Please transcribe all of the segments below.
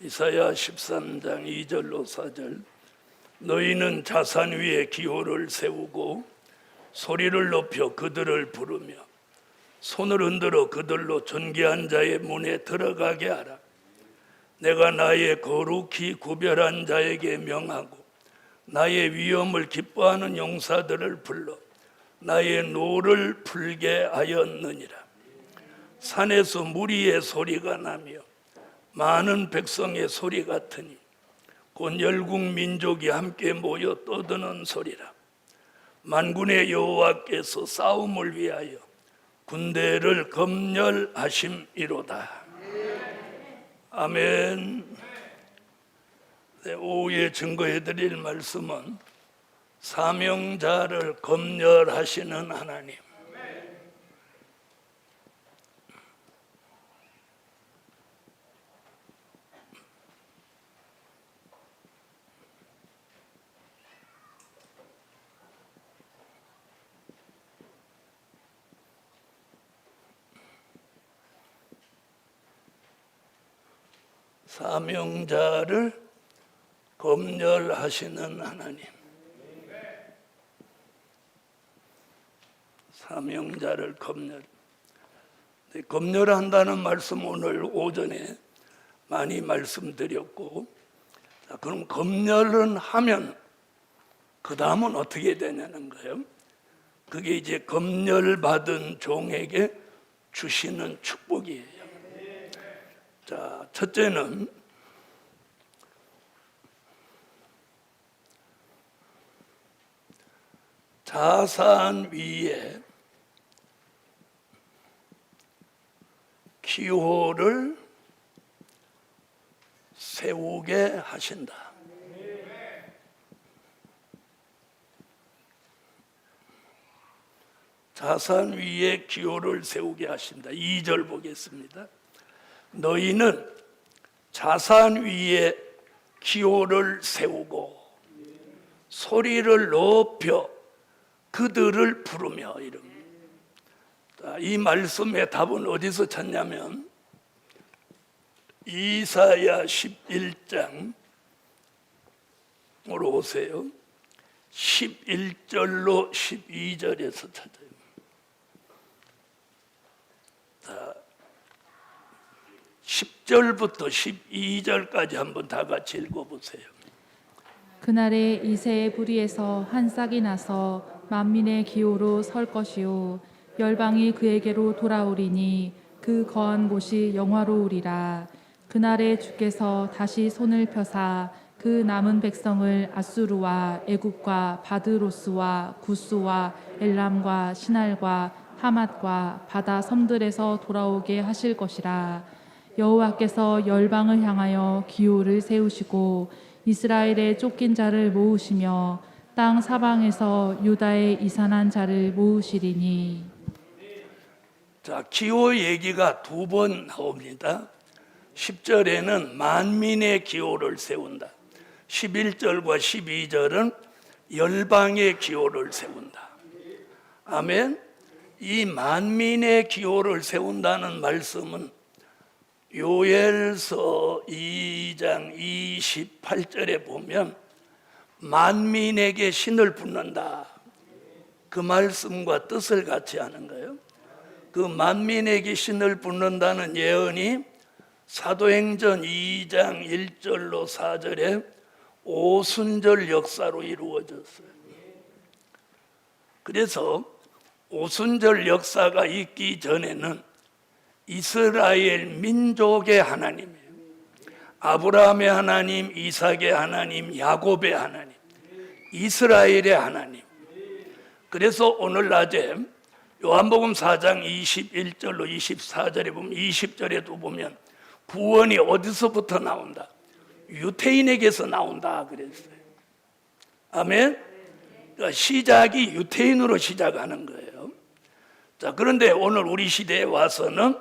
이사야 13장 2절로 4절. 너희는 자산 위에 기호를 세우고 소리를 높여 그들을 부르며 손을 흔들어 그들로 존귀한 자의 문에 들어가게 하라. 내가 나의 거룩히 구별한 자에게 명하고 나의 위엄을 기뻐하는 용사들을 불러 나의 노를 풀게 하였느니라. 산에서 무리의 소리가 나며 많은 백성의 소리 같으니 곧 열국 민족이 함께 모여 떠드는 소리라. 만군의 여호와께서 싸움을 위하여 군대를 검열하심이로다. 아멘. 네, 오후에 증거해드릴 말씀은 사명자를 검열하시는 하나님. 사명자를 검열하시는 하나님. 사명자를 검열한다는 말씀 오늘 오전에 많이 말씀드렸고, 자, 그럼 검열은 하면 그 다음은 어떻게 되냐는 거예요. 그게 이제 검열받은 종에게 주시는 축복이에요. 자, 첫째는 자산 위에 기호를 세우게 하신다. 자산 위에 기호를 세우게 하신다. 2절 보겠습니다. 너희는 자산 위에 기호를 세우고 소리를 높여 그들을 부르며 이름. 이 말씀의 답은 어디서 찾냐면 이사야 11장으로 오세요. 11절로 12절에서 찾아요. 10절부터 12절까지 한번 다 같이 읽어보세요. 그날에 이새의 부리에서 한 싹이 나서 만민의 기호로 설 것이요 열방이 그에게로 돌아오리니 그 거한 곳이 영화로우리라. 그날에 주께서 다시 손을 펴사 그 남은 백성을 아수르와 애굽과 바드로스와 구스와 엘람과 시날과 하맛과 바다 섬들에서 돌아오게 하실 것이라. 여호와께서 열방을 향하여 기호를 세우시고 이스라엘의 쫓긴 자를 모으시며 땅 사방에서 유다의 이산한 자를 모으시리니. 자, 기호 얘기가 두 번 나옵니다. 10절에는 만민의 기호를 세운다. 11절과 12절은 열방의 기호를 세운다. 아멘. 이 만민의 기호를 세운다는 말씀은 요엘서 2장 28절에 보면 만민에게 신을 붓는다. 그 말씀과 뜻을 같이 하는 거예요. 그 만민에게 신을 붓는다는 예언이 사도행전 2장 1절로 4절에 오순절 역사로 이루어졌어요. 그래서 오순절 역사가 있기 전에는 이스라엘 민족의 하나님이에요. 아브라함의 하나님, 이삭의 하나님, 야곱의 하나님, 이스라엘의 하나님. 그래서 오늘 낮에 요한복음 4장 21절로 24절에 보면 20절에도 보면 구원이 어디서부터 나온다? 유태인에게서 나온다 그랬어요. 아멘. 그러니까 시작이 유태인으로 시작하는 거예요. 자, 그런데 오늘 우리 시대에 와서는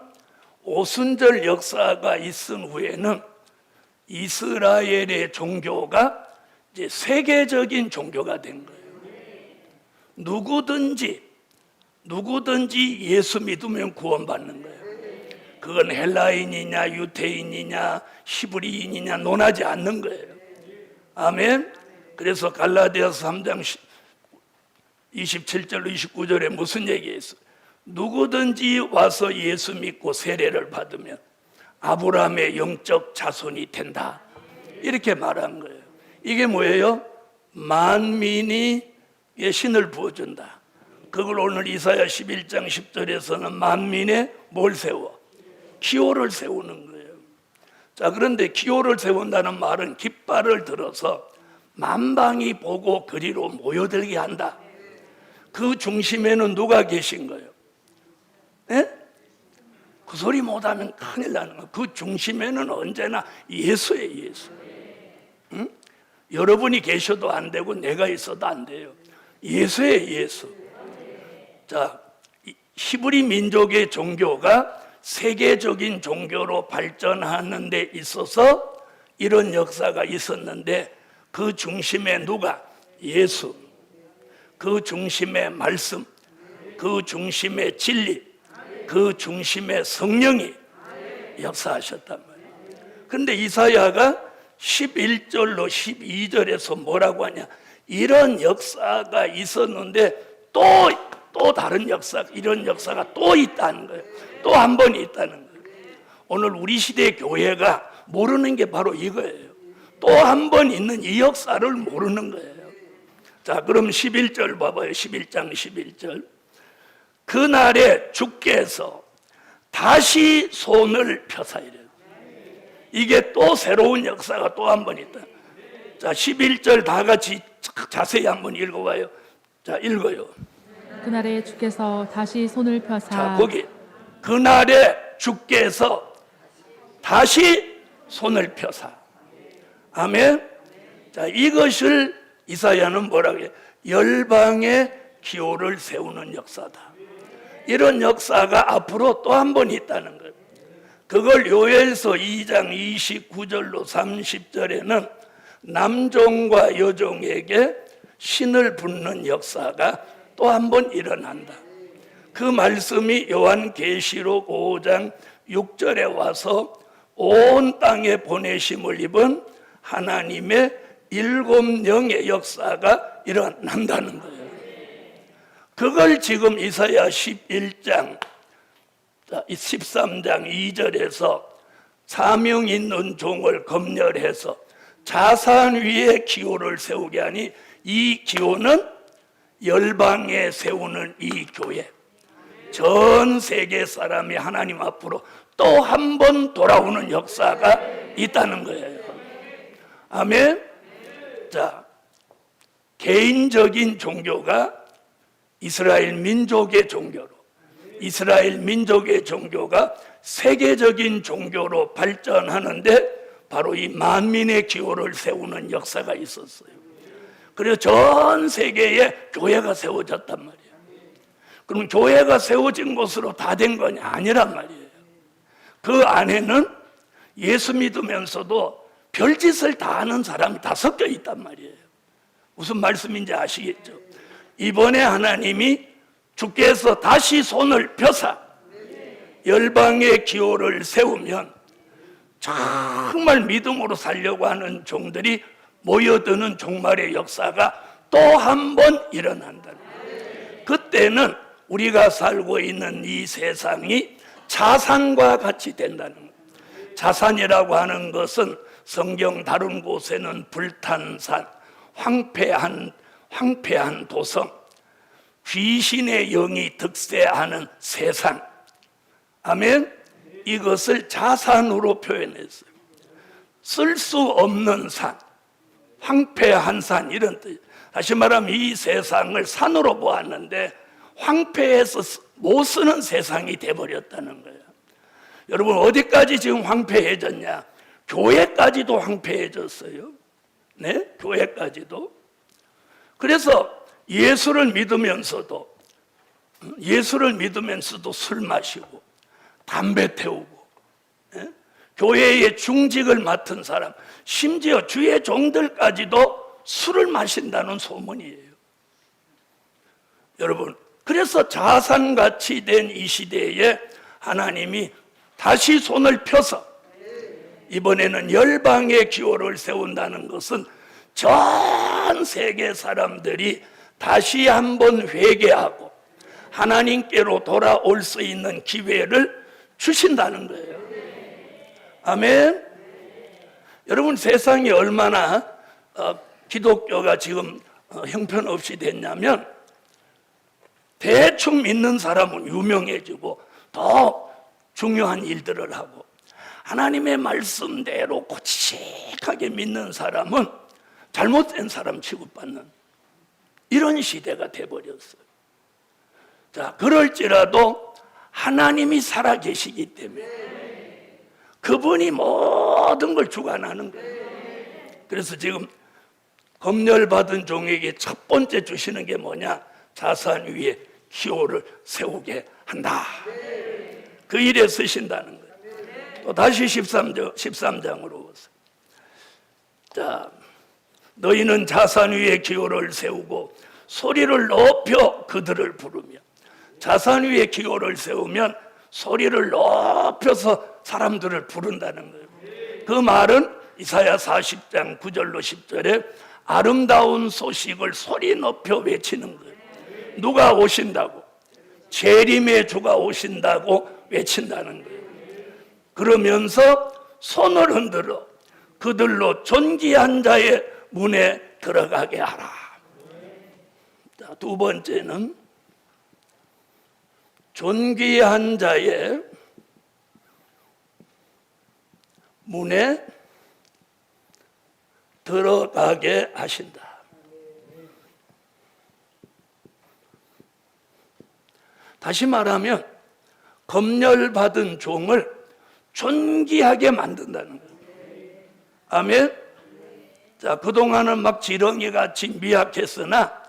오순절 역사가 있은 후에는 이스라엘의 종교가 이제 세계적인 종교가 된 거예요. 누구든지 예수 믿으면 구원받는 거예요. 그건 헬라인이냐 유태인이냐 히브리인이냐 논하지 않는 거예요. 아멘. 그래서 갈라디아서 3장 27절로 29절에 무슨 얘기했어요? 누구든지 와서 예수 믿고 세례를 받으면 아브라함의 영적 자손이 된다, 이렇게 말한 거예요. 이게 뭐예요? 만민이 신을 부어준다. 그걸 오늘 이사야 11장 10절에서는 만민의 뭘 세워? 기호를 세우는 거예요. 자, 그런데 기호를 세운다는 말은 깃발을 들어서 만방이 보고 그리로 모여들게 한다. 그 중심에는 누가 계신 거예요? 예? 그 소리 못하면 큰일 나는 거예요. 그 중심에는 언제나 예수예요, 예수. 응? 여러분이 계셔도 안 되고 내가 있어도 안 돼요. 예수예요, 예수. 자, 히브리 민족의 종교가 세계적인 종교로 발전하는 데 있어서 이런 역사가 있었는데, 그 중심에 누가? 예수. 그 중심에 말씀, 그 중심에 진리, 그 중심에 성령이 역사하셨단 말이에요. 그런데 이사야가 11절로 12절에서 뭐라고 하냐? 이런 역사가 있었는데 또 다른 역사, 이런 역사가 또 있다는 거예요. 또 한 번 있다는 거예요. 오늘 우리 시대 교회가 모르는 게 바로 이거예요. 또 한 번 있는 이 역사를 모르는 거예요. 자, 그럼 11절 봐봐요. 11장 11절. 그날에 주께서 다시 손을 펴사 이래요. 이게 또 새로운 역사가 또 한 번 있다. 자, 11절 다 같이 자세히 한번 읽어봐요. 자, 읽어요. 그날에 주께서 다시 손을 펴사. 자, 거기 그날에 주께서 다시 손을 펴사. 아멘. 자, 이것을 이사야는 뭐라고 해요? 열방의 기호를 세우는 역사다. 이런 역사가 앞으로 또 한 번 있다는 거예요. 그걸 요엘서 2장 29절로 30절에는 남종과 여종에게 신을 붓는 역사가 또 한 번 일어난다. 그 말씀이 요한계시록 5장 6절에 와서 온 땅에 보내심을 입은 하나님의 7영의 역사가 일어난다는 거예요. 그걸 지금 이사야 11장 13장 2절에서 사명 있는 종을 검열해서 자산 위에 기호를 세우게 하니, 이 기호는 열방에 세우는 이 교회, 전 세계 사람이 하나님 앞으로 또 한 번 돌아오는 역사가 있다는 거예요. 아멘. 자, 개인적인 종교가 이스라엘 민족의 종교로, 이스라엘 민족의 종교가 세계적인 종교로 발전하는데 바로 이 만민의 기호를 세우는 역사가 있었어요. 그래서 전 세계에 교회가 세워졌단 말이에요. 그럼 교회가 세워진 것으로 다 된 건 아니란 말이에요. 그 안에는 예수 믿으면서도 별짓을 다 하는 사람이 다 섞여 있단 말이에요. 무슨 말씀인지 아시겠죠? 이번에 하나님이 주께서 다시 손을 펴사 열방의 기호를 세우면 정말 믿음으로 살려고 하는 종들이 모여드는 종말의 역사가 또 한 번 일어난다는 거예요. 그때는 우리가 살고 있는 이 세상이 자산과 같이 된다는 거예요. 자산이라고 하는 것은 성경 다른 곳에는 불탄 산, 황폐한 도성, 귀신의 영이 득세하는 세상. 아멘. 이것을 자산으로 표현했어요. 쓸 수 없는 산, 황폐한 산, 이런 뜻. 다시 말하면 이 세상을 산으로 보았는데 황폐해서 못 쓰는 세상이 돼버렸다는 거예요. 여러분, 어디까지 지금 황폐해졌냐? 교회까지도 황폐해졌어요. 네? 교회까지도. 그래서 예수를 믿으면서도 술 마시고 담배 태우고, 예? 교회의 중직을 맡은 사람, 심지어 주의 종들까지도 술을 마신다는 소문이에요. 여러분, 그래서 자산같이 된 이 시대에 하나님이 다시 손을 펴서 이번에는 열방의 기호를 세운다는 것은 전 세계 사람들이 다시 한번 회개하고 하나님께로 돌아올 수 있는 기회를 주신다는 거예요. 아멘. 여러분, 세상이 얼마나 기독교가 지금 형편없이 됐냐면 대충 믿는 사람은 유명해지고 더 중요한 일들을 하고, 하나님의 말씀대로 고치하게 믿는 사람은 잘못된 사람 취급받는 이런 시대가 돼버렸어요. 자, 그럴지라도 하나님이 살아계시기 때문에 그분이 모든 걸 주관하는 거예요. 그래서 지금 검열받은 종에게 첫 번째 주시는 게 뭐냐? 자산 위에 기호를 세우게 한다. 그 일에 쓰신다는 거예요. 또 다시 13장으로 오세요. 자, 너희는 자산 위에 기호를 세우고 소리를 높여 그들을 부르며. 자산 위에 기호를 세우면 소리를 높여서 사람들을 부른다는 거예요. 그 말은 이사야 40장 9절로 10절에 아름다운 소식을 소리 높여 외치는 거예요. 누가 오신다고? 재림의 주가 오신다고 외친다는 거예요. 그러면서 손을 흔들어 그들로 존귀한 자의 문에 들어가게 하라. 자, 두 번째는 존귀한 자의 문에 들어가게 하신다. 다시 말하면 검열받은 종을 존귀하게 만든다는 거예요. 아멘. 자, 그동안은 막 지렁이같이 미약했으나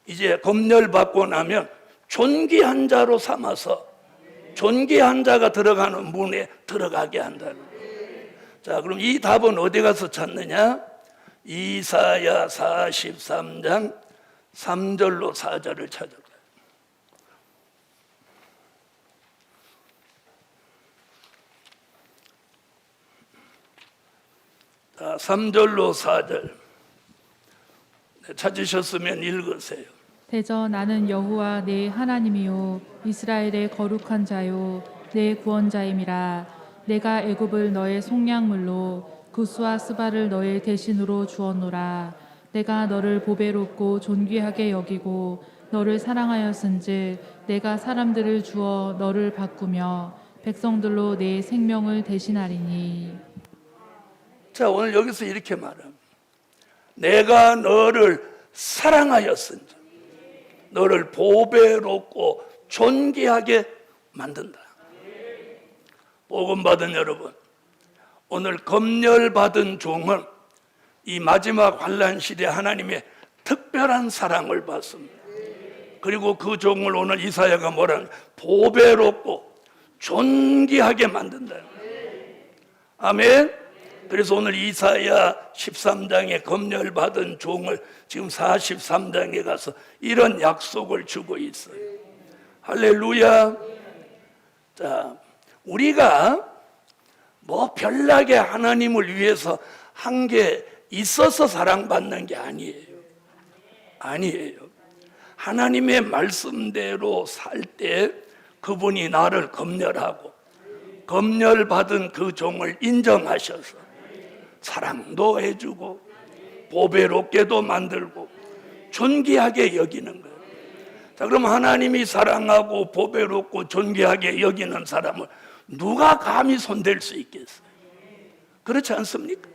이제 검열받고 나면 존귀한 자로 삼아서 존귀한 자가 들어가는 문에 들어가게 한다는 거예요. 자, 그럼 이 답은 어디 가서 찾느냐? 이사야 43장 3절로 4절을 찾을 거예요. 자, 3절로 4절 찾으셨으면 읽으세요. 대저 나는 여호와 내 하나님이요 이스라엘의 거룩한 자요 내 구원자임이라. 내가 애굽을 너의 속량물로 구스와 스바를 너의 대신으로 주었노라. 내가 너를 보배롭고 존귀하게 여기고 너를 사랑하였은즉 내가 사람들을 주어 너를 바꾸며 백성들로 내 생명을 대신하리니. 자, 오늘 여기서 이렇게 말합니다. 내가 너를 사랑하였은즉 너를 보배롭고 존귀하게 만든다. 복음 받은 여러분, 오늘 검열받은 종은 이 마지막 환난 시대 하나님의 특별한 사랑을 받습니다. 그리고 그 종을 오늘 이사야가 뭐라는, 보배롭고 존귀하게 만든다. 아멘. 그래서 오늘 이사야 13장에 검열받은 종을 지금 43장에 가서 이런 약속을 주고 있어요. 할렐루야. 자, 우리가 뭐 별나게 하나님을 위해서 한 게 있어서 사랑받는 게 아니에요. 아니에요. 하나님의 말씀대로 살 때 그분이 나를 검열하고 검열받은 그 종을 인정하셔서 사랑도 해주고 보배롭게도 만들고 존귀하게 여기는 거예요. 자, 그럼 하나님이 사랑하고 보배롭고 존귀하게 여기는 사람을 누가 감히 손댈 수 있겠어요? 그렇지 않습니까?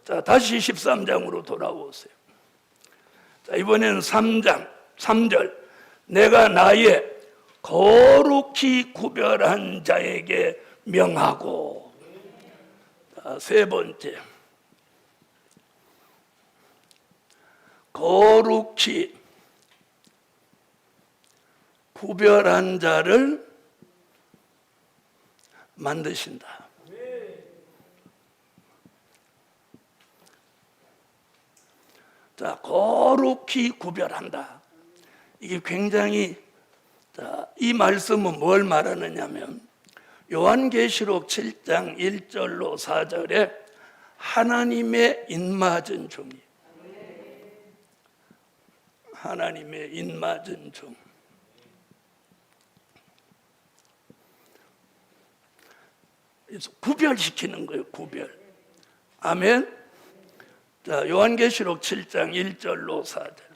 자, 다시 13장으로 돌아오세요. 자, 이번에는 3절. 내가 나의 거룩히 구별한 자에게 명하고. 자, 세 번째. 거룩히 구별한 자를 만드신다. 자, 거룩히 구별한다. 이게 굉장히, 자, 이 말씀은 뭘 말하느냐면 요한계시록 7장 1절로 4절에 하나님의 인맞은 종이, 하나님의 인맞은 종. 그래서 구별시키는 거예요, 구별. 아멘. 자, 요한계시록 7장 1절로 4절.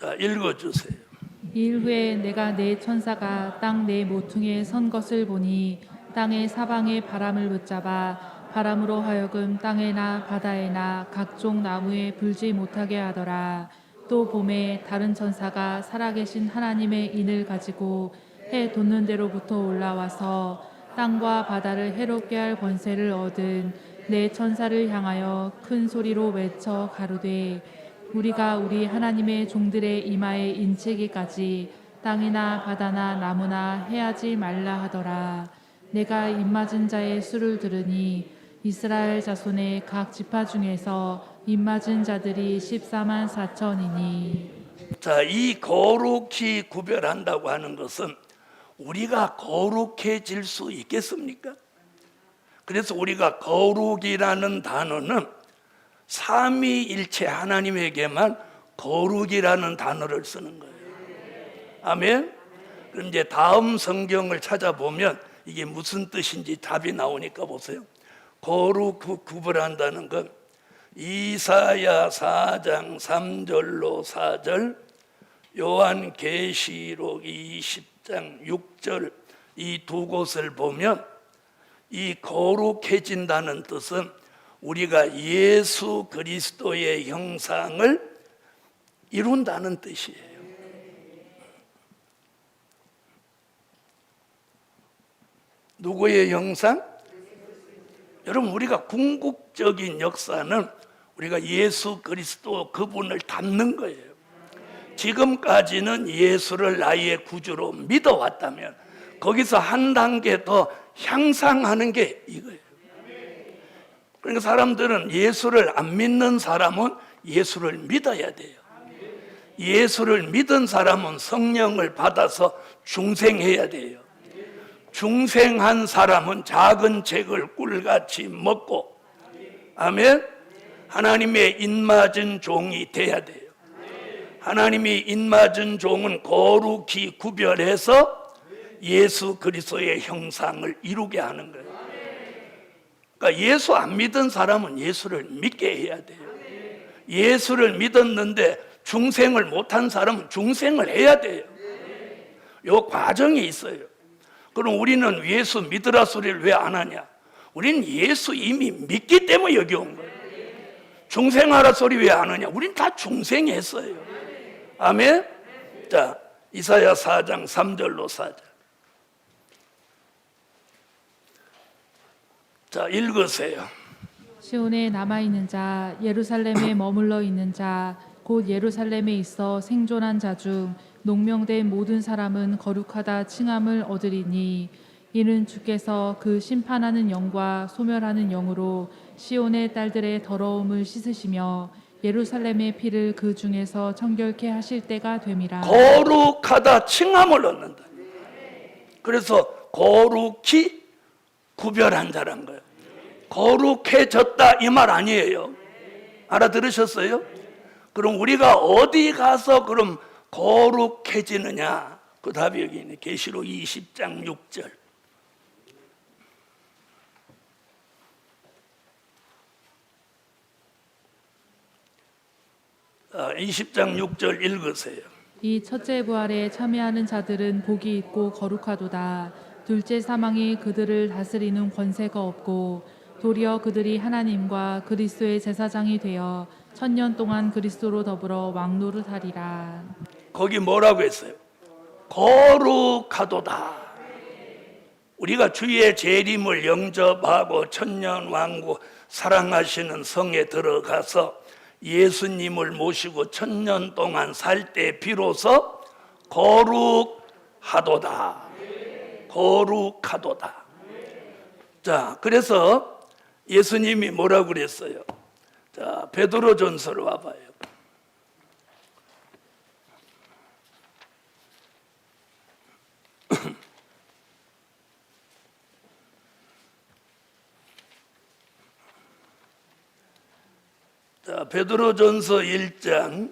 자, 읽어주세요. 일 후에 내가 네 천사가 땅 네 모퉁이에 선 것을 보니 땅의 사방에 바람을 붙잡아 바람으로 하여금 땅에나 바다에나 각종 나무에 불지 못하게 하더라. 또 봄에 다른 천사가 살아계신 하나님의 인을 가지고 해 돋는 데로부터 올라와서 땅과 바다를 해롭게 할 권세를 얻은 네 천사를 향하여 큰 소리로 외쳐 가로되 우리가 우리 하나님의 종들의 이마에 인치기까지 땅이나 바다나 나무나 해하지 말라 하더라. 내가 입맞은 자의 수를 들으니 이스라엘 자손의 각 지파 중에서 입맞은 자들이 14만 4천이니. 자, 이 거룩히 구별한다고 하는 것은 우리가 거룩해질 수 있겠습니까? 그래서 우리가 거룩이라는 단어는 삼위일체 하나님에게만 거룩이라는 단어를 쓰는 거예요. 아멘. 그럼 이제 다음 성경을 찾아보면 이게 무슨 뜻인지 답이 나오니까 보세요. 거룩 구별한다는 건 이사야 4장 3절로 4절, 요한계시록 20장 6절 이 두 곳을 보면 이 거룩해진다는 뜻은 우리가 예수 그리스도의 형상을 이룬다는 뜻이에요. 누구의 형상? 여러분, 우리가 궁극적인 역사는 우리가 예수 그리스도 그분을 닮는 거예요. 지금까지는 예수를 나의 구주로 믿어왔다면 거기서 한 단계 더 향상하는 게 이거예요. 그러니까 사람들은 예수를 안 믿는 사람은 예수를 믿어야 돼요. 예수를 믿은 사람은 성령을 받아서 중생해야 돼요. 중생한 사람은 작은 책을 꿀같이 먹고, 아멘, 하나님의 인맞은 종이 돼야 돼요. 하나님이 인맞은 종은 거룩히 구별해서 예수 그리스도의 형상을 이루게 하는 거예요. 그러니까 예수 안 믿은 사람은 예수를 믿게 해야 돼요. 예수를 믿었는데 중생을 못한 사람은 중생을 해야 돼요. 요 과정이 있어요. 그럼 우리는 예수 믿으라 소리를 왜 안 하냐? 우리는 예수 이미 믿기 때문에 여기 온 거예요. 중생하라 소리 왜 안 하냐? 우린 다 중생했어요. 아멘? 자, 이사야 4장 3절로 4절. 자, 읽으세요. 시온에 남아있는 자, 예루살렘에 머물러 있는 자, 곧 예루살렘에 있어 생존한 자 중 농명된 모든 사람은 거룩하다 칭함을 얻으리니 이는 주께서 그 심판하는 영과 소멸하는 영으로 시온의 딸들의 더러움을 씻으시며 예루살렘의 피를 그 중에서 청결케 하실 때가 됨이라. 거룩하다 칭함을 얻는다. 그래서 거룩히 구별한 자란 거예요. 거룩해졌다 이 말 아니에요. 알아들으셨어요? 그럼 우리가 어디 가서 그럼 거룩해지느냐? 그 답이 여기 있네. 계시록 20장 6절. 아, 20장 6절 읽으세요. 이 첫째 부활에 참여하는 자들은 복이 있고 거룩하도다. 둘째 사망이 그들을 다스리는 권세가 없고 도리어 그들이 하나님과 그리스도의 제사장이 되어 1000년 동안 그리스도로 더불어 왕노릇하리라. 거기 뭐라고 했어요? 거룩하도다. 우리가 주의 재림을 영접하고 천년왕국 사랑하시는 성에 들어가서 예수님을 모시고 1000년 동안 살 때 비로소 거룩하도다. 거룩하도다. 자, 그래서 예수님이 뭐라고 그랬어요? 자, 베드로전서로 와봐요. 자, 베드로전서 1장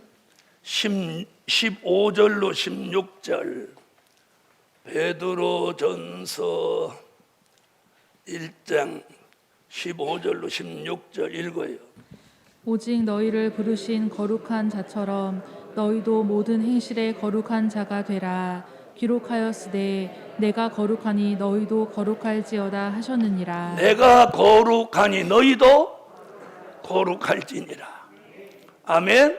15절로 16절. 베드로전서 1장 15절로 16절 읽어요. 오직 너희를 부르신 거룩한 자처럼 너희도 모든 행실에 거룩한 자가 되라. 기록하였으되 내가 거룩하니 너희도 거룩할지어다 하셨느니라. 내가 거룩하니 너희도 거룩할지니라. 아멘.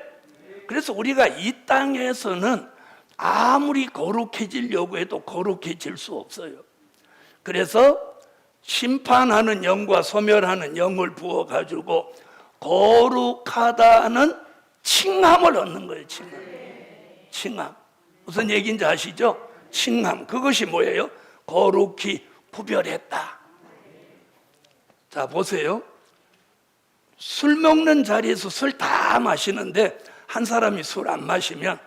그래서 우리가 이 땅에서는 아무리 거룩해지려고 해도 거룩해질 수 없어요. 그래서 심판하는 영과 소멸하는 영을 부어가지고 거룩하다는 칭함을 얻는 거예요. 칭함. 무슨 얘기인지 아시죠? 칭함. 그것이 뭐예요? 거룩히 구별했다. 자, 보세요. 술 먹는 자리에서 술 다 마시는데 한 사람이 술 안 마시면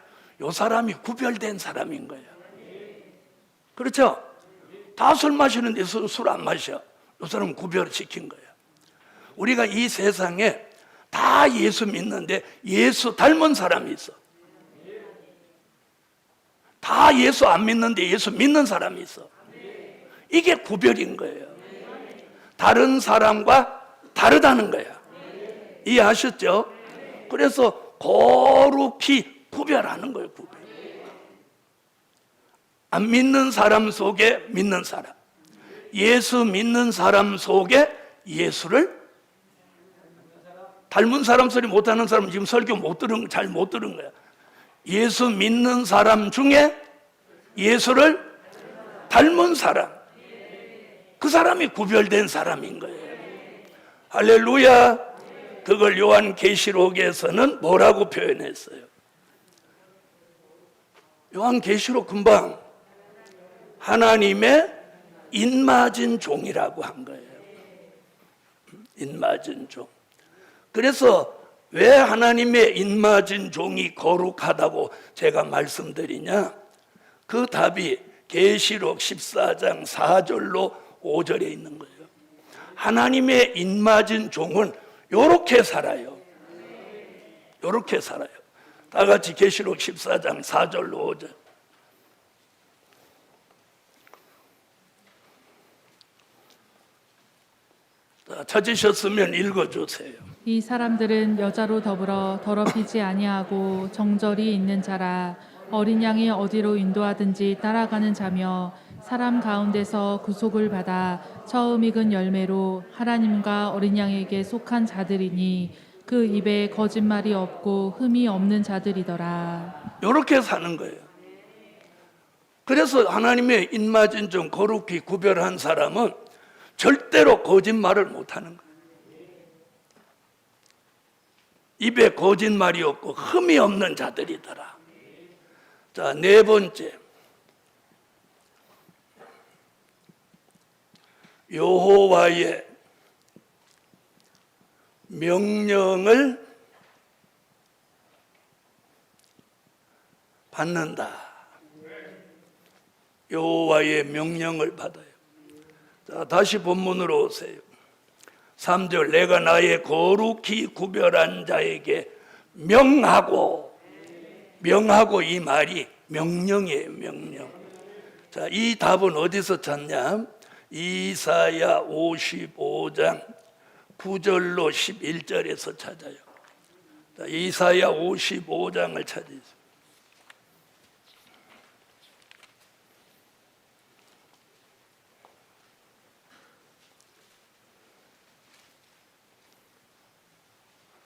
이 사람이 구별된 사람인 거예요. 그렇죠? 다 술 마시는데 술 안 마셔. 이 사람은 구별시킨 거예요. 우리가 이 세상에 다 예수 믿는데 예수 닮은 사람이 있어. 다 예수 안 믿는데 예수 믿는 사람이 있어. 이게 구별인 거예요. 다른 사람과 다르다는 거야. 이해하셨죠? 그래서 거룩히 구별하는 거예요. 구별. 안 믿는 사람 속에 믿는 사람, 예수 믿는 사람 속에 예수를 닮은 사람 소리 못하는 사람은 지금 설교 잘 못 들은 거야. 예수 믿는 사람 중에 예수를 닮은 사람, 그 사람이 구별된 사람인 거예요. 할렐루야. 그걸 요한계시록에서는 뭐라고 표현했어요? 요한계시록 금방 하나님의 인맞은 종이라고 한 거예요. 인맞은 종. 그래서 왜 하나님의 인맞은 종이 거룩하다고 제가 말씀드리냐? 그 답이 계시록 14장 4절로 5절에 있는 거예요. 하나님의 인맞은 종은 요렇게 살아요. 요렇게 살아요. 다 같이 계시록 14장 4절로 5절. 찾으셨으면 읽어주세요. 이 사람들은 여자로 더불어 더럽히지 아니하고 정절이 있는 자라. 어린 양이 어디로 인도하든지 따라가는 자며 사람 가운데서 구속을 받아 처음 익은 열매로 하나님과 어린 양에게 속한 자들이니 그 입에 거짓말이 없고 흠이 없는 자들이더라. 이렇게 사는 거예요. 그래서 하나님의 인맞은 종 거룩히 구별한 사람은 절대로 거짓말을 못하는 거예요. 입에 거짓말이 없고 흠이 없는 자들이더라. 자, 네 번째. 여호와의 명령을 받는다. 여호와의 명령을 받아요. 자, 다시 본문으로 오세요. 3절. 내가 나의 거룩히 구별한 자에게 명하고 이 말이 명령이에요. 명령. 자, 이 답은 어디서 찾냐? 이사야 55장 9절로 11절에서 찾아요. 자, 이사야 55장을 찾으세요.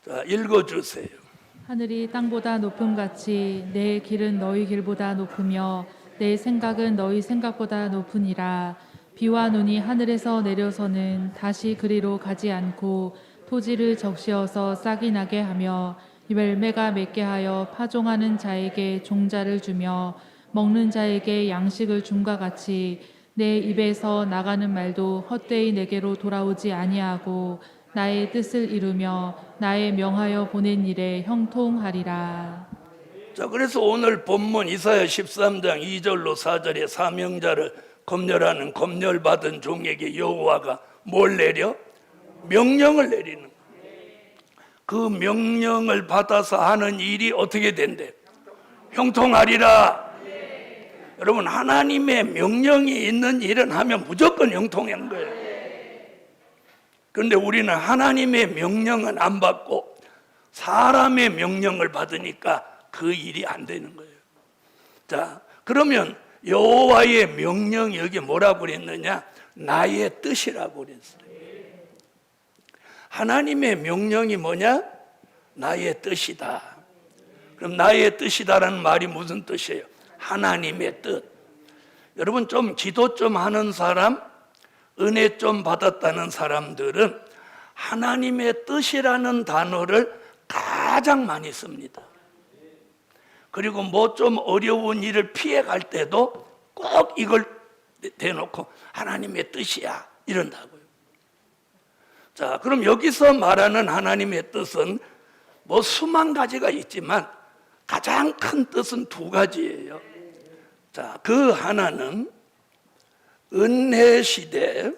자, 읽어주세요. 하늘이 땅보다 높음같이 내 길은 너희 길보다 높으며 내 생각은 너희 생각보다 높으니라. 비와 눈이 하늘에서 내려서는 다시 그리로 가지 않고 토지를 적시어서 싹이 나게 하며 열매가 맺게 하여 파종하는 자에게 종자를 주며 먹는 자에게 양식을 줌과 같이 내 입에서 나가는 말도 헛되이 내게로 돌아오지 아니하고 나의 뜻을 이루며 나의 명하여 보낸 일에 형통하리라. 자, 그래서 오늘 본문 이사야 13장 2절로 4절에 사명자를 검열하는 검열받은 종에게 여호와가 뭘 내려? 명령을 내리는 거예요. 그 명령을 받아서 하는 일이 어떻게 된대? 형통하리라. 여러분, 하나님의 명령이 있는 일은 하면 무조건 형통한 거예요. 그런데 우리는 하나님의 명령은 안 받고 사람의 명령을 받으니까 그 일이 안 되는 거예요. 자, 그러면 여호와의 명령이 여기 뭐라고 그랬느냐? 나의 뜻이라고 그랬어요. 하나님의 명령이 뭐냐? 나의 뜻이다. 그럼 나의 뜻이다라는 말이 무슨 뜻이에요? 하나님의 뜻. 여러분, 좀 기도 좀 하는 사람, 은혜 좀 받았다는 사람들은 하나님의 뜻이라는 단어를 가장 많이 씁니다. 그리고 뭐 좀 어려운 일을 피해 갈 때도 꼭 이걸 대놓고 하나님의 뜻이야 이런다고요. 자, 그럼 여기서 말하는 하나님의 뜻은 뭐 수만 가지가 있지만 가장 큰 뜻은 두 가지예요. 자, 그 하나는 은혜 시대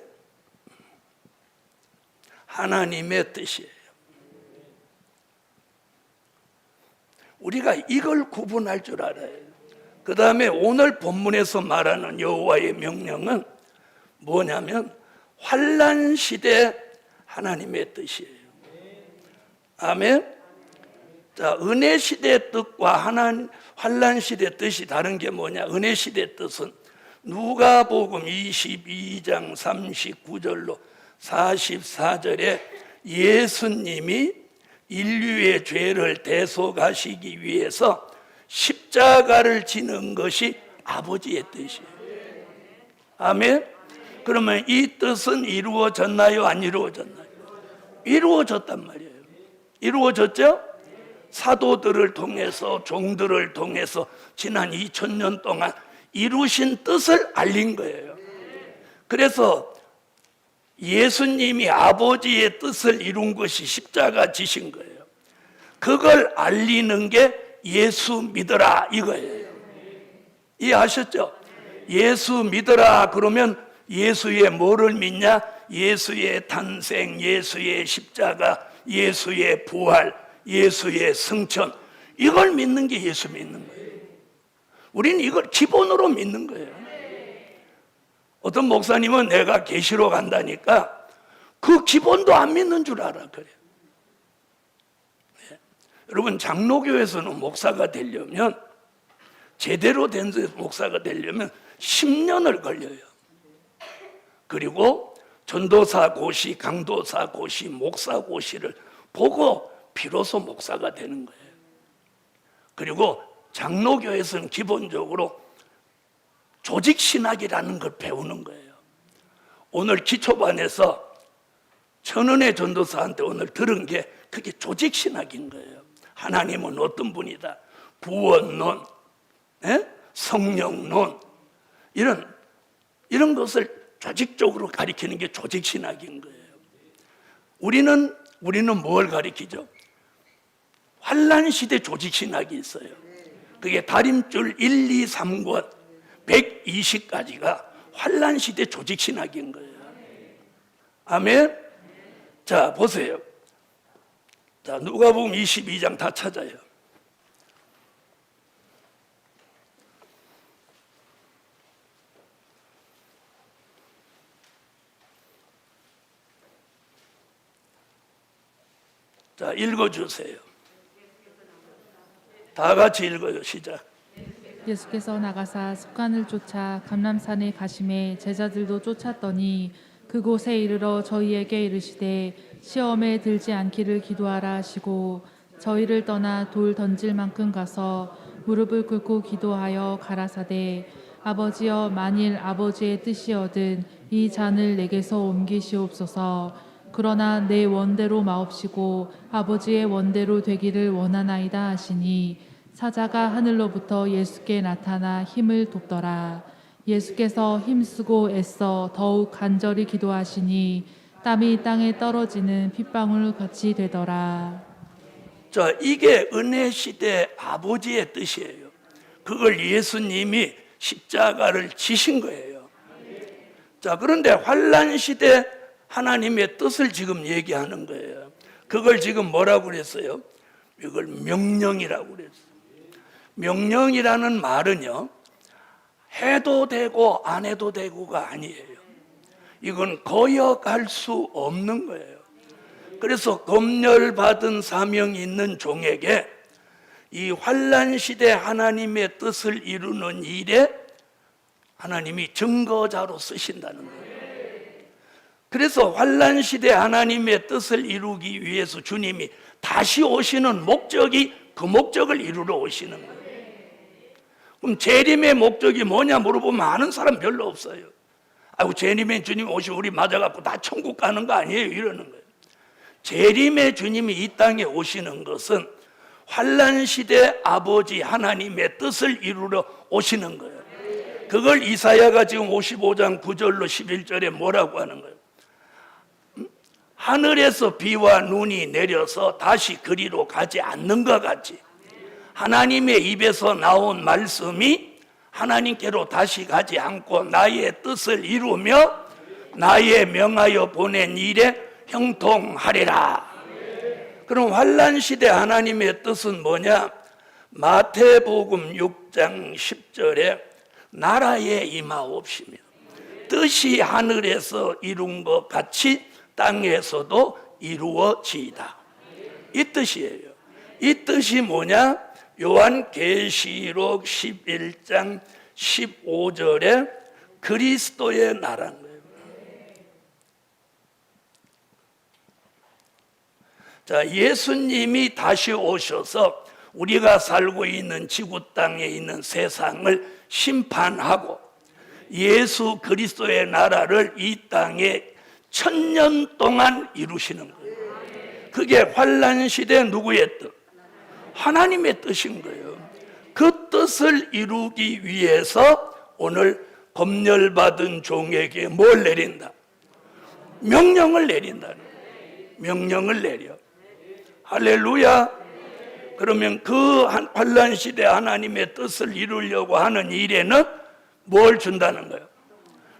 하나님의 뜻이에요. 우리가 이걸 구분할 줄 알아요. 그 다음에 오늘 본문에서 말하는 여호와의 명령은 뭐냐면 환난 시대 하나님의 뜻이에요. 아멘. 자, 은혜 시대 뜻과 환난 시대 뜻이 다른 게 뭐냐? 은혜 시대 뜻은 누가복음 22장 39절로 44절에 예수님이 인류의 죄를 대속하시기 위해서 십자가를 지는 것이 아버지의 뜻이에요. 아멘. 그러면 이 뜻은 이루어졌나요? 안 이루어졌나요? 이루어졌단 말이에요. 이루어졌죠? 사도들을 통해서, 종들을 통해서 지난 2000년 동안 이루신 뜻을 알린 거예요. 그래서 예수님이 아버지의 뜻을 이룬 것이 십자가 지신 거예요. 그걸 알리는 게 예수 믿어라 이거예요. 이해하셨죠? 예수 믿어라 그러면 예수의 뭐를 믿냐? 예수의 탄생, 예수의 십자가, 예수의 부활, 예수의 승천, 이걸 믿는 게 예수 믿는 거예요. 우리는 이걸 기본으로 믿는 거예요. 어떤 목사님은 내가 계시로 간다니까 그 기본도 안 믿는 줄 알아 그래요. 네. 여러분, 장로교에서는 목사가 되려면, 제대로 된 목사가 되려면 10년을 걸려요. 그리고 전도사 고시, 강도사 고시, 목사 고시를 보고 비로소 목사가 되는 거예요. 그리고 장로교에서는 기본적으로 조직신학이라는 걸 배우는 거예요. 오늘 기초반에서 천은혜 전도사한테 오늘 들은 게 그게 조직신학인 거예요. 하나님은 어떤 분이다. 구원론, 성령론, 이런 것을 조직적으로 가리키는 게 조직신학인 거예요. 우리는 뭘 가리키죠? 환난시대 조직신학이 있어요. 그게 다림줄 1, 2, 3권 120가지가 환난시대 조직신학인 거예요. 아멘. 자, 보세요. 자, 누가복음 22장 다 찾아요. 자, 읽어주세요. 다 같이 읽어요. 시작. 예수께서 나가사 습관을 쫓아 감람산에 가심에 제자들도 쫓았더니 그곳에 이르러 저희에게 이르시되 시험에 들지 않기를 기도하라 하시고 저희를 떠나 돌 던질 만큼 가서 무릎을 꿇고 기도하여 가라사대 아버지여 만일 아버지의 뜻이거든 이 잔을 내게서 옮기시옵소서. 그러나 내 원대로 마옵시고 아버지의 원대로 되기를 원하나이다 하시니 사자가 하늘로부터 예수께 나타나 힘을 돕더라. 예수께서 힘쓰고 애써 더욱 간절히 기도하시니 땀이 땅에 떨어지는 핏방울 같이 되더라. 자, 이게 은혜 시대 아버지의 뜻이에요. 그걸 예수님이 십자가를 지신 거예요. 자, 그런데 환난 시대 하나님의 뜻을 지금 얘기하는 거예요. 그걸 지금 뭐라고 그랬어요? 이걸 명령이라고 그랬어요. 명령이라는 말은요, 해도 되고 안 해도 되고가 아니에요. 이건 거역할 수 없는 거예요. 그래서 검열받은 사명이 있는 종에게 이 환난 시대 하나님의 뜻을 이루는 일에 하나님이 증거자로 쓰신다는 거예요. 그래서 환난 시대 하나님의 뜻을 이루기 위해서 주님이 다시 오시는 목적이 그 목적을 이루러 오시는 거예요. 그럼 재림의 목적이 뭐냐 물어보면 아는 사람 별로 없어요. 아이고, 재림의 주님 오시면 우리 맞아갖고 다 천국 가는 거 아니에요? 이러는 거예요. 재림의 주님이 이 땅에 오시는 것은 환난 시대 아버지 하나님의 뜻을 이루러 오시는 거예요. 그걸 이사야가 지금 55장 9절로 11절에 뭐라고 하는 거예요? 하늘에서 비와 눈이 내려서 다시 그리로 가지 않는 것 같이 하나님의 입에서 나온 말씀이 하나님께로 다시 가지 않고 나의 뜻을 이루며 나의 명하여 보낸 일에 형통하리라. 그럼 환난 시대 하나님의 뜻은 뭐냐? 마태복음 6장 10절에 나라에 임하옵시며 뜻이 하늘에서 이룬 것 같이 땅에서도 이루어지이다. 이 뜻이에요. 이 뜻이 뭐냐? 요한계시록 11장 15절에 그리스도의 나라는 거예요. 자, 예수님이 다시 오셔서 우리가 살고 있는 지구 땅에 있는 세상을 심판하고 예수 그리스도의 나라를 이 땅에 1000년 동안 이루시는 거예요. 그게 환난 시대 누구의 뜻? 하나님의 뜻인 거예요. 그 뜻을 이루기 위해서 오늘 검열받은 종에게 뭘 내린다? 명령을 내린다는 거예요. 명령을 내려. 할렐루야. 그러면 그 환난 시대 하나님의 뜻을 이루려고 하는 일에는 뭘 준다는 거예요?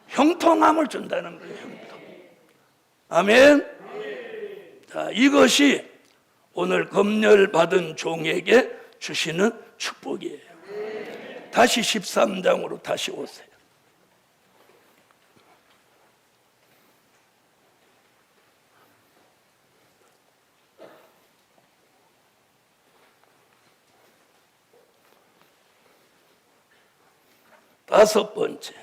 형통함을 준다는 거예요. 형통. 아멘. 자, 이것이 오늘 검열받은 종에게 주시는 축복이에요. 다시 13장으로 다시 오세요. 다섯 번째,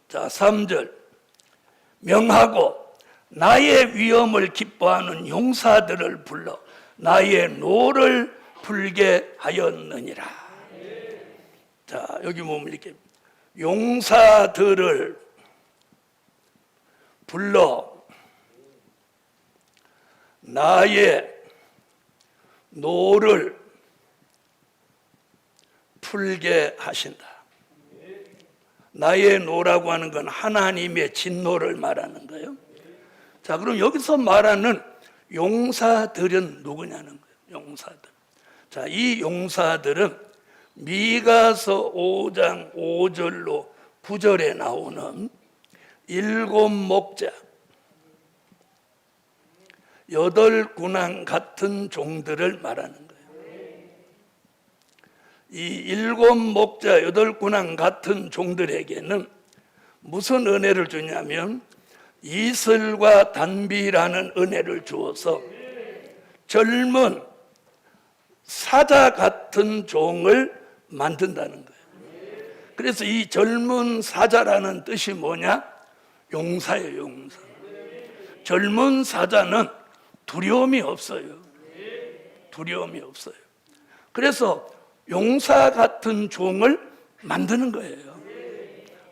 자 3절, 명하고 나의 위엄을 기뻐하는 용사들을 불러 나의 노를 풀게 하였느니라. 자, 여기 보면 이렇게 용사들을 불러 나의 노를 풀게 하신다. 나의 노라고 하는 건 하나님의 진노를 말하는 거예요. 자, 그럼 여기서 말하는 용사들은 누구냐는 거예요. 용사들. 자, 이 용사들은 미가서 5장 5절로 9절에 나오는 7 목자 8 군왕 같은 종들을 말하는 거예요. 이 7 목자 8 군왕 같은 종들에게는 무슨 은혜를 주냐면 이슬과 단비라는 은혜를 주어서 젊은 사자 같은 종을 만든다는 거예요. 그래서 이 젊은 사자라는 뜻이 뭐냐? 용사예요, 용사. 젊은 사자는 두려움이 없어요. 두려움이 없어요. 그래서 용사 같은 종을 만드는 거예요.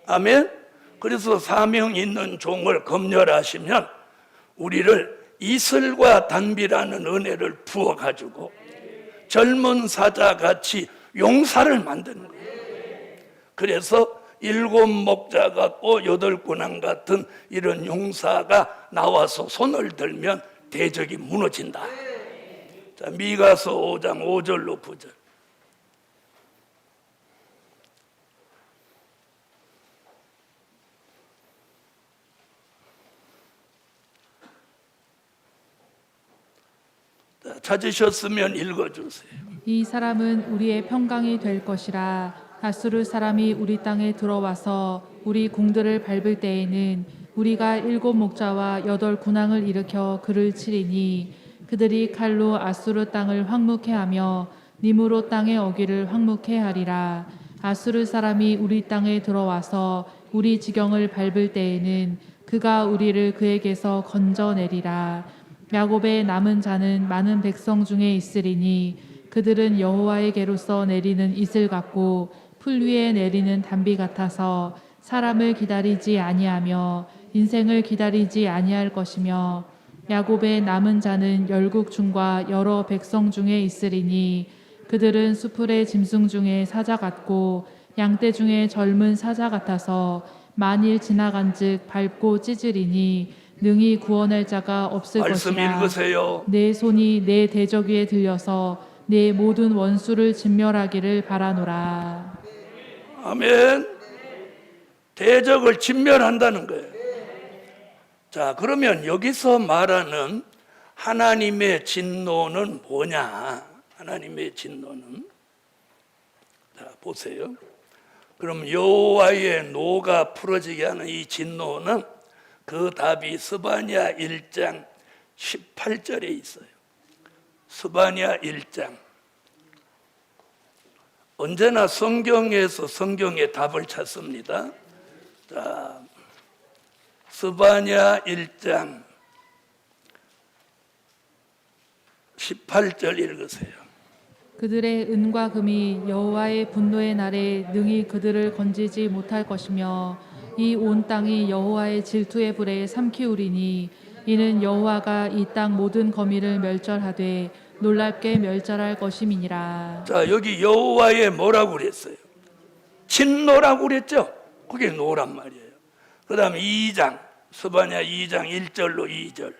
아멘. 그래서 사명 있는 종을 검열하시면 우리를 이슬과 단비라는 은혜를 부어가지고 젊은 사자같이 용사를 만드는 거예요. 그래서 7 목자 같고 8 군왕 같은 이런 용사가 나와서 손을 들면 대적이 무너진다. 자, 미가서 5장 5절로 9절. 자, 찾으셨으면 읽어주세요. 이 사람은 우리의 평강이 될 것이라. 아수르 사람이 우리 땅에 들어와서 우리 궁들을 밟을 때에는 우리가 7 목자와 8 군왕을 일으켜 그를 치리니 그들이 칼로 아수르 땅을 황무케 하며 니무롯 땅의 어귀를 황무케 하리라. 아수르 사람이 우리 땅에 들어와서 우리 지경을 밟을 때에는 그가 우리를 그에게서 건져내리라. 야곱의 남은 자는 많은 백성 중에 있으리니 그들은 여호와에게로서 내리는 이슬 같고 풀 위에 내리는 단비 같아서 사람을 기다리지 아니하며 인생을 기다리지 아니할 것이며 야곱의 남은 자는 열국 중과 여러 백성 중에 있으리니 그들은 수풀의 짐승 중에 사자 같고 양떼 중에 젊은 사자 같아서 만일 지나간즉 밟고 찢으리니 능히 구원할 자가 없을 말씀 것이라. 읽으세요. 내 손이 내 대적 위에 들려서 내 모든 원수를 진멸하기를 바라노라. 아멘. 대적을 진멸한다는 거예요. 자, 그러면 여기서 말하는 하나님의 진노는 뭐냐? 하나님의 진노는, 자, 보세요. 그럼 여호와의 노가 풀어지게 하는 이 진노는 그 답이 스바냐 1장 18절에 있어요. 스바냐 1장. 언제나 성경에서 성경의 답을 찾습니다. 자, 스바냐 1장 18절 읽으세요. 그들의 은과 금이 여호와의 분노의 날에 능히 그들을 건지지 못할 것이며 이 온 땅이 여호와의 질투의 불에 삼키우리니 이는 여호와가 이 땅 모든 거미를 멸절하되 놀랍게 멸절할 것임이니라. 자, 여기 여호와의 뭐라고 그랬어요? 진노라고 그랬죠? 그게 노란 말이에요. 그 다음에 2장, 스바냐 2장 1절로 2절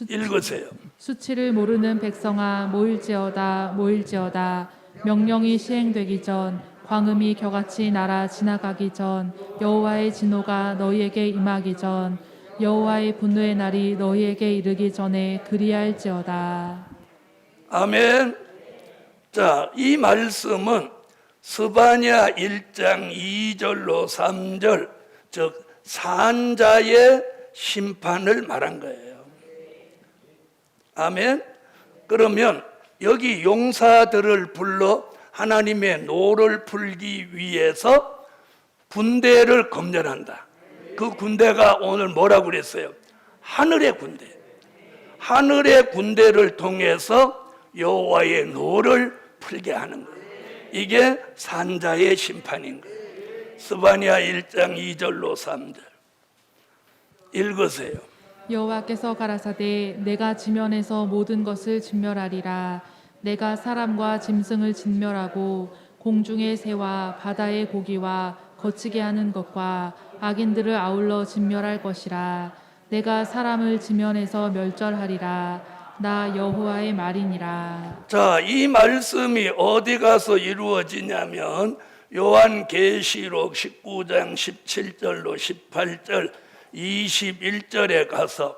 읽으세요. 수치를 모르는 백성아 모일지어다 모일지어다. 명령이 시행되기 전 광음이 겨같이 날아 지나가기 전 여호와의 진노가 너희에게 임하기 전 여호와의 분노의 날이 너희에게 이르기 전에 그리할지어다. 아멘. 자, 이 말씀은 스바냐 1장 2절로 3절, 즉 산자의 심판을 말한 거예요. 아멘. 그러면 여기 용사들을 불러 하나님의 노를 풀기 위해서 군대를 검열한다. 그 군대가 오늘 뭐라고 그랬어요? 하늘의 군대. 하늘의 군대를 통해서 여호와의 노를 풀게 하는 거예요. 이게 산자의 심판인 거예요. 스바냐 1장 2절로 3절 읽으세요. 여호와께서 가라사대 내가 지면에서 모든 것을 진멸하리라. 내가 사람과 짐승을 진멸하고 공중의 새와 바다의 고기와 거치게 하는 것과 악인들을 아울러 진멸할 것이라. 내가 사람을 지면에서 멸절하리라. 나 여호와의 말이니라. 자, 이 말씀이 어디 가서 이루어지냐면 요한계시록 19장 17절로 18절 21절에 가서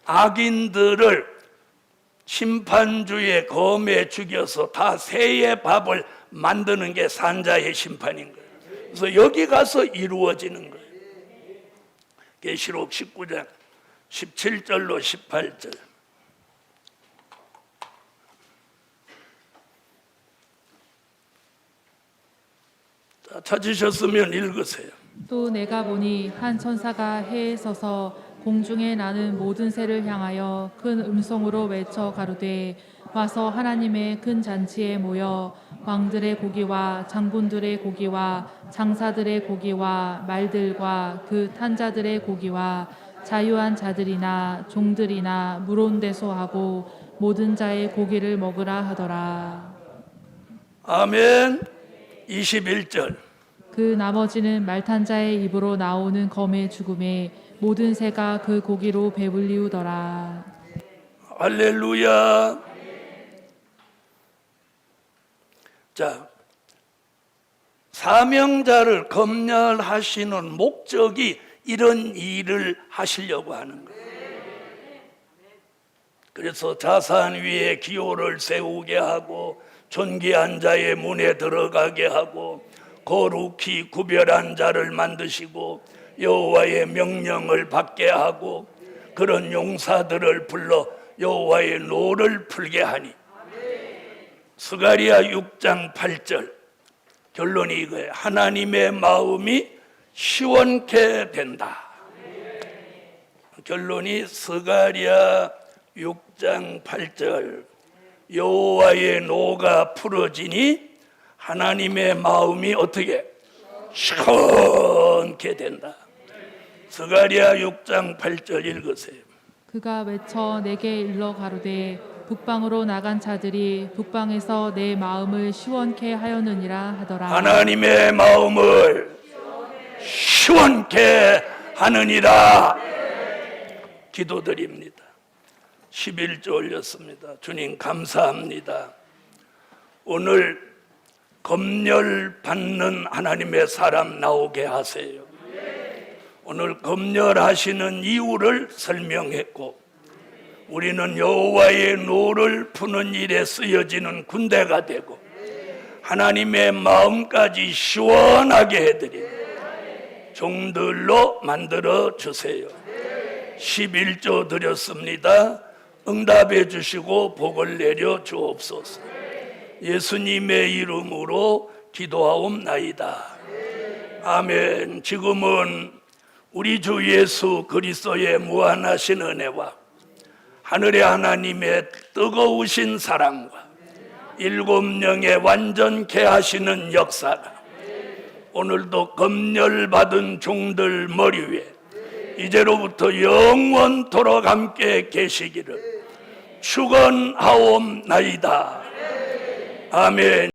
악인들을 심판주의 검에 죽여서 다 새의 밥을 만드는 게 산자의 심판인 거예요. 그래서 여기 가서 이루어지는 거예요. 계시록 19장 17절로 18절 찾으셨으면 읽으세요. 또 내가 보니 한 천사가 해에 서서 공중에 나는 모든 새를 향하여 큰 음성으로 외쳐 가로되 와서 하나님의 큰 잔치에 모여 왕들의 고기와 장군들의 고기와 장사들의 고기와 말들과 그 탄자들의 고기와 자유한 자들이나 종들이나 물온대소하고 모든 자의 고기를 먹으라 하더라. 아멘. 21절. 그 나머지는 말탄 자의 입으로 나오는 검의 죽음에 모든 새가 그 고기로 배불리우더라. 할렐루야. 자, 사명자를 검열하시는 목적이 이런 일을 하시려고 하는 거예요. 그래서 자산 위에 기호를 세우게 하고 존귀한 자의 문에 들어가게 하고 거룩히 구별한 자를 만드시고 여호와의 명령을 받게 하고 그런 용사들을 불러 여호와의 노를 풀게 하니. 스가랴 6장 8절 결론이 이거예요. 하나님의 마음이 시원케 된다. 결론이 스가랴 6장 8절 여호와의 노가 풀어지니 하나님의 마음이 어떻게 시원케 된다. 스가랴 6장 8절 읽으세요. 그가 외쳐 내게 일러 가로되 북방으로 나간 자들이 북방에서 내 마음을 시원케 하였느니라 하더라. 하나님의 마음을 시원케 하느니라. 기도드립니다. 11조 올렸습니다. 주님 감사합니다. 오늘 검열 받는 하나님의 사람 나오게 하세요. 오늘 검열하시는 이유를 설명했고 우리는 여호와의 노를 푸는 일에 쓰여지는 군대가 되고 하나님의 마음까지 시원하게 해드린 종들로 만들어 주세요. 11조 드렸습니다. 응답해 주시고 복을 내려 주옵소서. 예수님의 이름으로 기도하옵나이다. 아멘. 지금은 우리 주 예수 그리스도의 무한하신 은혜와 하늘의 하나님의 뜨거우신 사랑과 일곱 영의 완전케 하시는 역사가 오늘도 검열받은 종들 머리 위에 이제로부터 영원토록 함께 계시기를 축원하옵나이다. 아멘.